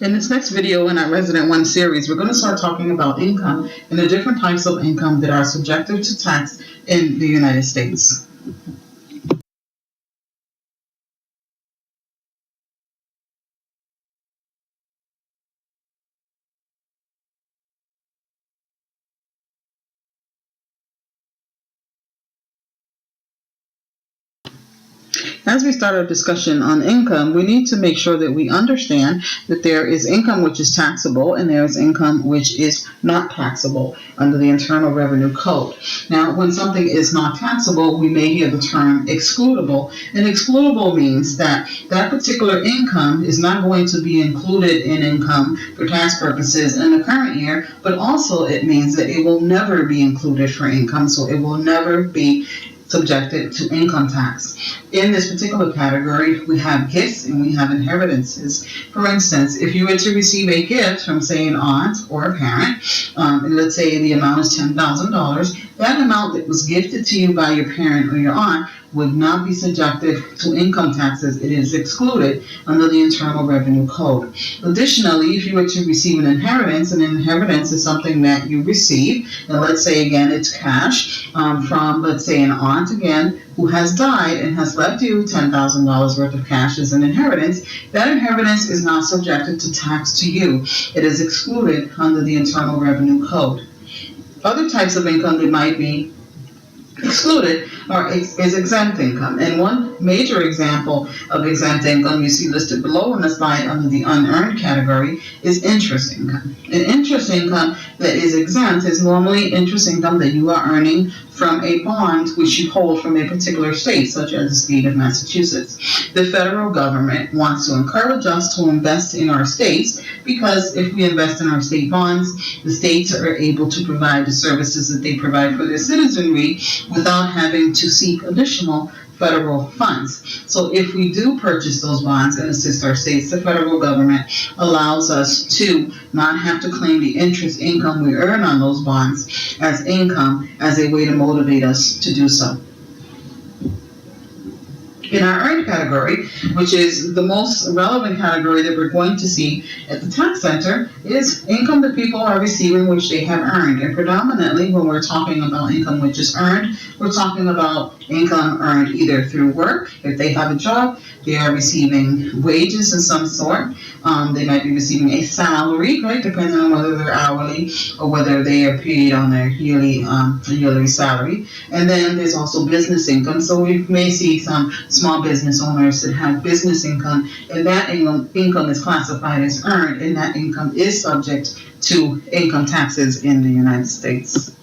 In this next video in our Resident One series, we're going to start talking about income and the different types of income that are subjected to tax in the United States. As we start our discussion on income, we need to make sure that we understand that there is income which is taxable and there is income which is not taxable under the Internal Revenue Code. Now, when something is not taxable, we may hear the term excludable. And excludable means that that particular income is not going to be included in income for tax purposes in the current year, but also it means that it will never be included for income, so it will never be subjected to income tax. In this particular category, we have gifts and we have inheritances. For instance, if you were to receive a gift from, say, an aunt or a parent, and let's say the amount is $10,000, that amount that was gifted to you by your parent or your aunt would not be subjected to income taxes. It is excluded under the Internal Revenue Code. Additionally, if you were to receive an inheritance is something that you receive, and let's say again it's cash from, let's say, an aunt again who has died and has left you $10,000 worth of cash as an inheritance, that inheritance is not subjected to tax to you. It is excluded under the Internal Revenue Code. Other types of income that might be excluded is exempt income. And one major example of exempt income you see listed below on the slide under the unearned category is interest income. And interest income that is exempt is normally interest income that you are earning from a bond which you hold from a particular state, such as the state of Massachusetts. The federal government wants to encourage us to invest in our states because if we invest in our state bonds, the states are able to provide the services that they provide for their citizenry without having to seek additional federal funds. So if we do purchase those bonds and assist our states, the federal government allows us to not have to claim the interest income we earn on those bonds as income as a way to motivate us to do so. In our earned category, which is the most relevant category that we're going to see at the tax center, is income that people are receiving which they have earned. And predominantly when we're talking about income which is earned, we're talking about income earned either through work. If they have a job, they are receiving wages of some sort. They might be receiving a salary, right, depending on whether they're hourly or whether they are paid on their yearly salary. And then there's also business income. So we may see some small business owners that have business income, and that income is classified as earned, and that income is subject to income taxes in the United States.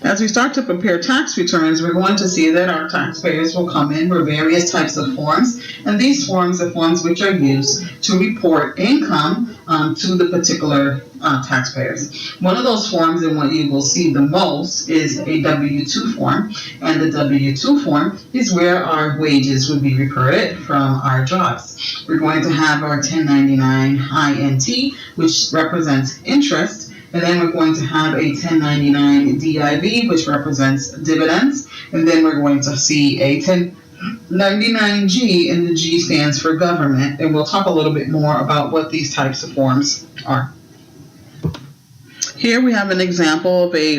As we start to prepare tax returns, we're going to see that our taxpayers will come in with various types of forms, and these forms are forms which are used to report income to the particular taxpayers. One of those forms, and what you will see the most, is a W-2 form, and the W-2 form is where our wages would be reported from our jobs. We're going to have our 1099 INT, which represents interest, and then we're going to have a 1099 DIV, which represents dividends, and then we're going to see a 1099G, and the G stands for government, and we'll talk a little bit more about what these types of forms are. Here we have an example of a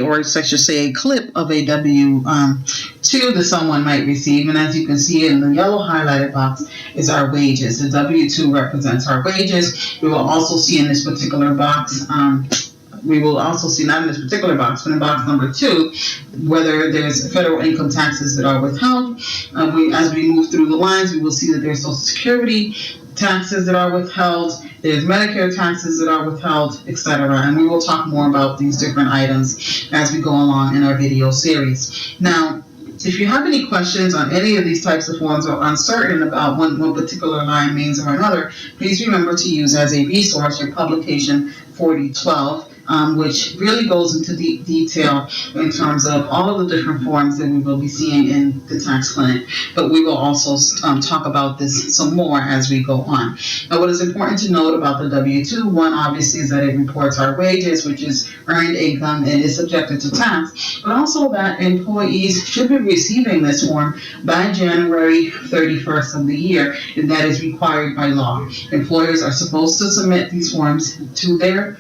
clip of a W-2 that someone might receive, and as you can see in the yellow highlighted box is our wages. The W-2 represents our wages. We will also see in this particular box, not in this particular box, but in box number 2, whether there's federal income taxes that are withheld. As we move through the lines, we will see that there's Social Security taxes that are withheld, there's Medicare taxes that are withheld, etc. And we will talk more about these different items as we go along in our video series. Now, if you have any questions on any of these types of forms or uncertain about what one particular line means or another, please remember to use as a resource your publication 4012. which really goes into deep detail in terms of all of the different forms that we will be seeing in the tax clinic. But we will also talk about this some more as we go on. Now, what is important to note about the W-2, one obviously is that it reports our wages, which is earned income and is subjected to tax, but also that employees should be receiving this form by January 31st of the year, and that is required by law. Employers are supposed to submit these forms to their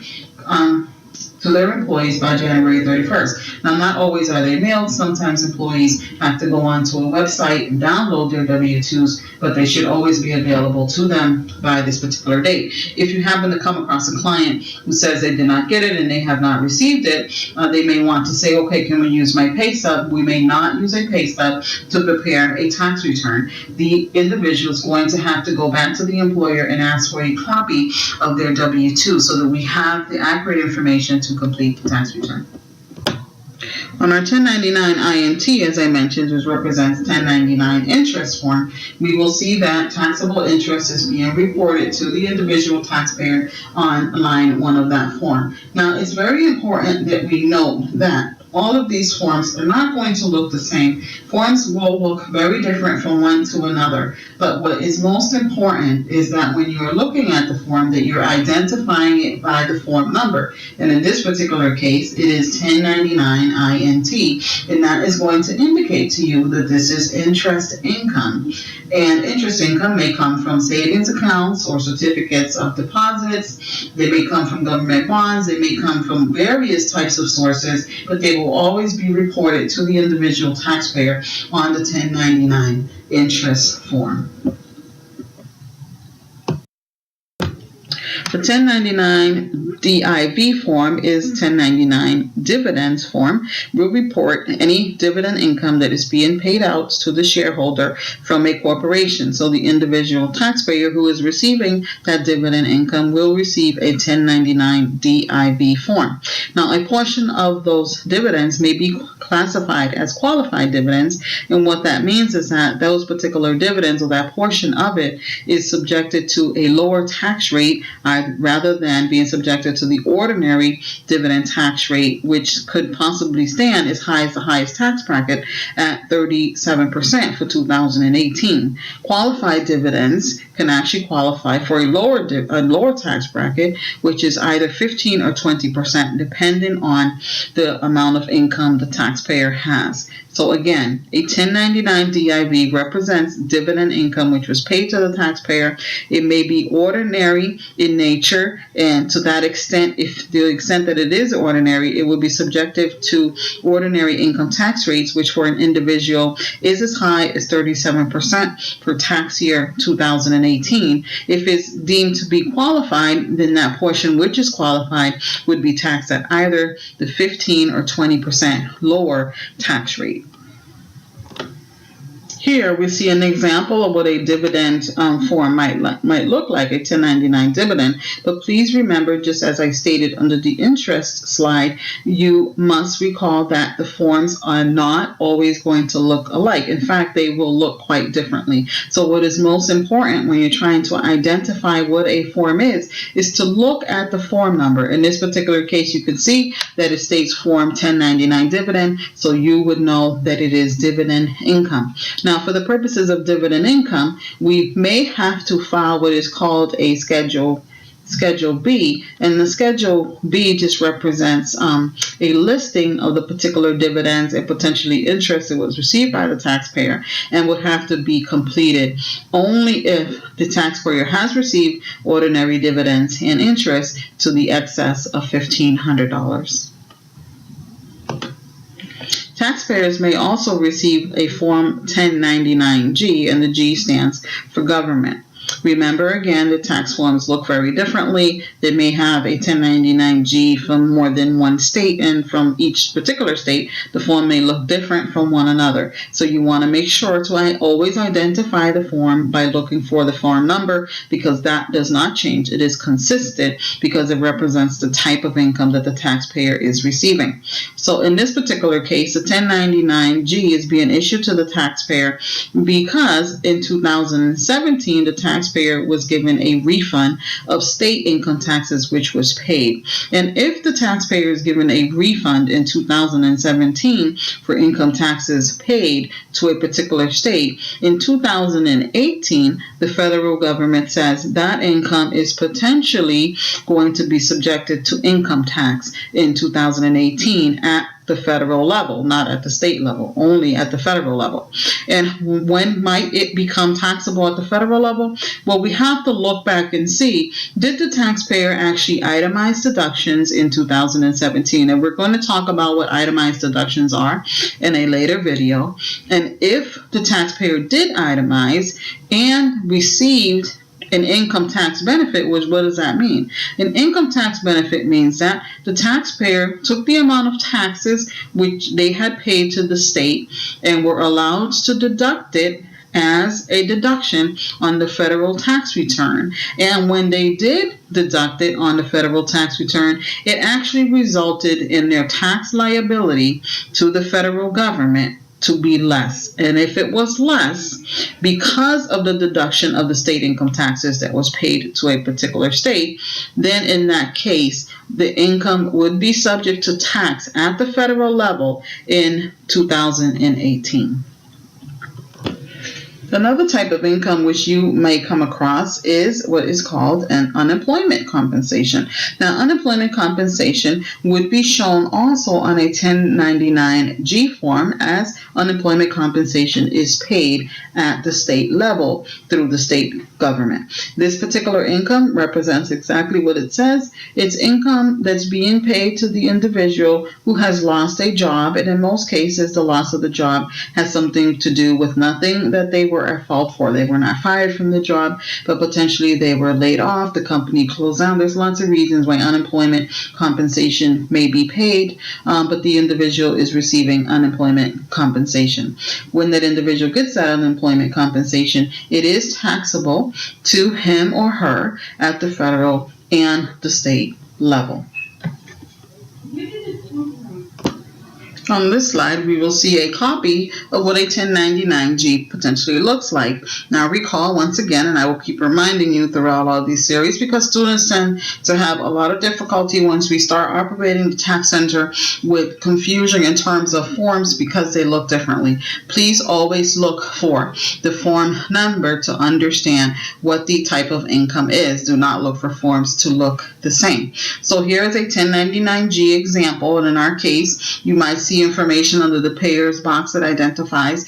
employees by January 31st. Now, not always are they mailed. Sometimes employees have to go onto a website and download their W-2s, but they should always be available to them by this particular date. If you happen to come across a client who says they did not get it and they have not received it, they may want to say, okay, can we use my pay stub? We may not use a pay stub to prepare a tax return. The individual is going to have to go back to the employer and ask for a copy of their W-2 so that we have the accurate information to complete the tax return. On our 1099 INT, as I mentioned, which represents 1099 interest form, we will see that taxable interest is being reported to the individual taxpayer on line 1 of that form. Now, it's very important that we note that all of these forms are not going to look the same. Forms will look very different from one to another. But what is most important is that when you're looking at the form, that you're identifying it by the form number. And in this particular case, it is 1099 INT. And that is going to indicate to you that this is interest income. And interest income may come from savings accounts or certificates of deposits. They may come from government bonds. They may come from various types of sources, but they will always be reported to the individual taxpayer on the 1099 interest form. The 1099 DIV form is 1099 dividends form. Will report any dividend income that is being paid out to the shareholder from a corporation. So the individual taxpayer who is receiving that dividend income will receive a 1099 DIV form. Now, a portion of those dividends may be classified as qualified dividends, and what that means is that those particular dividends, or that portion of it, is subjected to a lower tax rate rather than being subjected to the ordinary dividend tax rate, which could possibly stand as high as the highest tax bracket at 37% for 2018. Qualified dividends can actually qualify for a lower tax bracket, which is either 15 or 20%, depending on the amount of income the taxpayer has. So again, a 1099 DIV represents dividend income which was paid to the taxpayer. It may be ordinary in nature, and to that extent, if the extent that it is ordinary, it will be subjective to ordinary income tax rates, which for an individual is as high as 37% for tax year 2018. If it's deemed to be qualified, then that portion which is qualified would be taxed at either the 15 or 20% lower tax rate. Here we see an example of what a dividend form might look like, a 1099 dividend. But please remember, just as I stated under the interest slide, you must recall that the forms are not always going to look alike. In fact, they will look quite differently. So what is most important when you're trying to identify what a form is to look at the form number. In this particular case, you can see that it states form 1099 dividend, so you would know that it is dividend income. Now, for the purposes of dividend income, we may have to file what is called a Schedule B, and the Schedule B just represents a listing of the particular dividends and potentially interest that was received by the taxpayer, and would have to be completed only if the taxpayer has received ordinary dividends and interest to the excess of $1,500. Taxpayers may also receive a Form 1099-G, and the G stands for government. Remember, again, the tax forms look very differently. They may have a 1099-G from more than one state, and from each particular state, the form may look different from one another. So you want to make sure to always identify the form by looking for the form number, because that does not change. It is consistent because it represents the type of income that the taxpayer is receiving. So in this particular case, the 1099-G is being issued to the taxpayer because in 2017, the taxpayer taxpayer was given a refund of state income taxes which was paid. And if the taxpayer is given a refund in 2017 for income taxes paid to a particular state, in 2018, the federal government says that income is potentially going to be subjected to income tax in 2018 at the federal level, not at the state level, only at the federal level. And when might it become taxable at the federal level? Well, we have to look back and see, did the taxpayer actually itemize deductions in 2017? And we're going to talk about what itemized deductions are in a later video. And if the taxpayer did itemize and received an income tax benefit, which what does that mean? An income tax benefit means that the taxpayer took the amount of taxes which they had paid to the state and were allowed to deduct it as a deduction on the federal tax return. And when they did deduct it on the federal tax return, it actually resulted in their tax liability to the federal government to be less. And if it was less, because of the deduction of the state income taxes that was paid to a particular state, then in that case, the income would be subject to tax at the federal level in 2018. Another type of income which you may come across is what is called an unemployment compensation. Now, unemployment compensation would be shown also on a 1099-G form, as unemployment compensation is paid at the state level through the state government. This particular income represents exactly what it says. It's income that's being paid to the individual who has lost a job, and in most cases, the loss of the job has something to do with nothing that they were at fault for. They were not fired from the job, but potentially they were laid off, the company closed down. There's lots of reasons why unemployment compensation may be paid, but the individual is receiving unemployment compensation. When that individual gets that unemployment compensation, it is taxable to him or her at the federal and the state level. On this slide, we will see a copy of what a 1099-G potentially looks like. Now recall once again, and I will keep reminding you throughout all these series, because students tend to have a lot of difficulty once we start operating the tax center with confusion in terms of forms because they look differently. Please always look for the form number to understand what the type of income is. Do not look for forms to look the same. So here is a 1099-G example, and in our case, you might see information under the payers box that identifies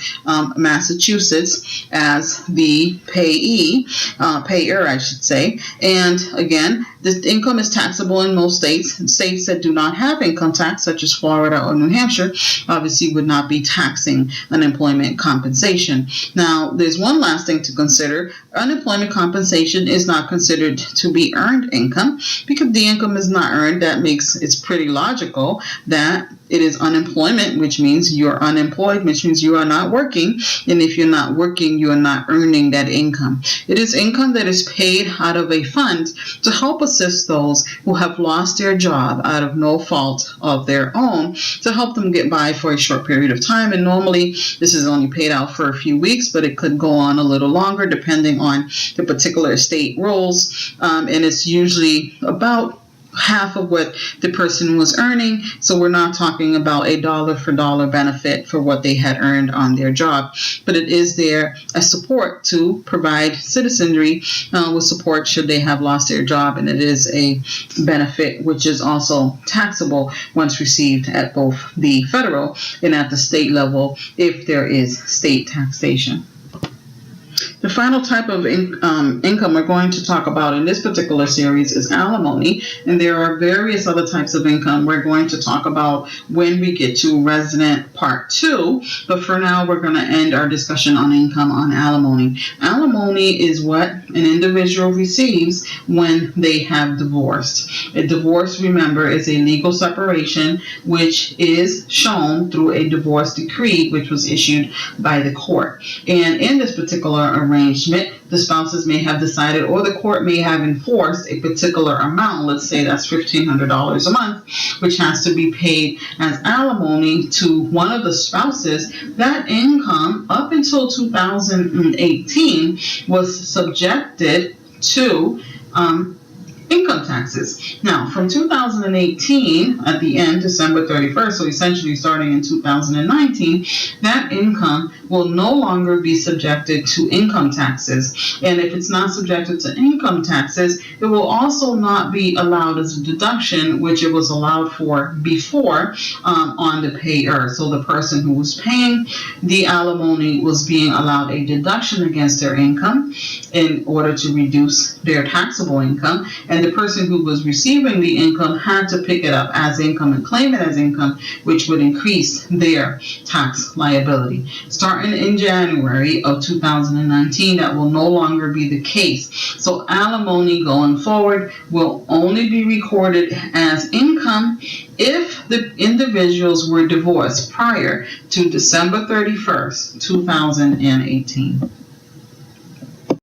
Massachusetts as the payer, I should say. And again, the income is taxable in most states. States that do not have income tax, such as Florida or New Hampshire, obviously would not be taxing unemployment compensation. Now, there's one last thing to consider. Unemployment compensation is not considered to be earned income because the income is not earned. That makes it's pretty logical that it is unemployment, which means you're unemployed, which means you are not working. And if you're not working, you are not earning that income. It is income that is paid out of a fund to help assist those who have lost their job out of no fault of their own, to help them get by for a short period of time. And normally this is only paid out for a few weeks, but it could go on a little longer depending on the particular state rules. And it's usually about half of what the person was earning. So we're not talking about a dollar for dollar benefit for what they had earned on their job, but it is there as support to provide citizenry with support should they have lost their job, and it is a benefit which is also taxable once received at both the federal and at the state level if there is state taxation. The final type of income we're going to talk about in this particular series is alimony, and there are various other types of income we're going to talk about when we get to resident part 2, but for now we're going to end our discussion on income on alimony. Alimony is what an individual receives when they have divorced. A divorce, remember, is a legal separation which is shown through a divorce decree which was issued by the court. And in this particular arrangement, the spouses may have decided, or the court may have enforced a particular amount, let's say that's $1,500 a month, which has to be paid as alimony to one of the spouses. That income up until 2018 was subjected to income taxes. Now, from 2018, at the end, December 31st, so essentially starting in 2019, that income will no longer be subjected to income taxes. And if it's not subjected to income taxes, it will also not be allowed as a deduction, which it was allowed for before on the payer. So the person who was paying the alimony was being allowed a deduction against their income in order to reduce their taxable income, and the person who was receiving the income had to pick it up as income and claim it as income, which would increase their tax liability. Starting in January of 2019, that will no longer be the case. So alimony going forward will only be recorded as income if the individuals were divorced prior to December 31st, 2018.